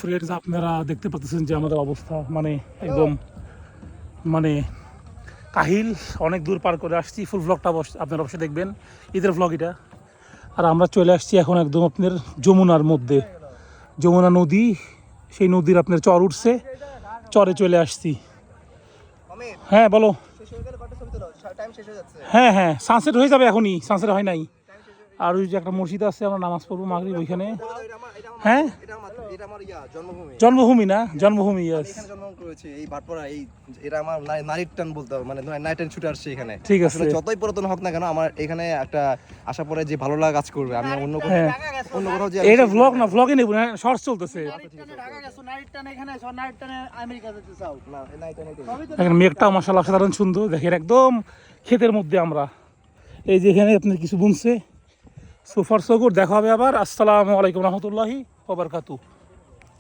Friends, আপনারা দেখতে পাচ্ছেন যে আমাদের অবস্থা মানে একদম মানে কাহিল। অনেক দূর পার করে আসছি। ফুল ভ্লগটা আপনারা অবশ্যই দেখবেন, ঈদের ভ্লগ এটা। আর আমরা চলে আসছি এখন একদম আপনার যমুনার মধ্যে, যমুনা নদী। সেই নদীর আপনার চর উঠছে, চরে চলে আসছি। হ্যাঁ বলো। হ্যাঁ হ্যাঁ, সানসেট হয়ে যাবে এখনই, সানসেট হয় নাই। আর ওই যে একটা মসজিদ আছে, আমরা নামাজ পড়বো মাগরিব ওইখানে। হ্যাঁ জন্মভূমি না, জন্মভূমি। এই ভাটপাড়া, এটা আমার নারীর টান বলতে হবে, মানে নাইট টাইম ছুটে আসছে এখানে। ঠিক আছে, যতই পুরাতন হোক না কেন, আমার এখানে একটা আশা পরে যে ভালো লাগা কাজ করবে। আমি অন্য কোথাও যে এটা ভ্লগ না, ভ্লগে নেব না, শর্টস চলতেছে। দেখেন মেঘটা মাশাআল্লাহ সাধারণ সুন্দর। দেখেন একদম ক্ষেতের মধ্যে আমরা, এই যে এখানে আপনার কিছু বুনছে। So far so good. দেখা হবে আবার। আসসালামু আলাইকুম রহমতুল্লাহি ওয়া বারাকাতুহু।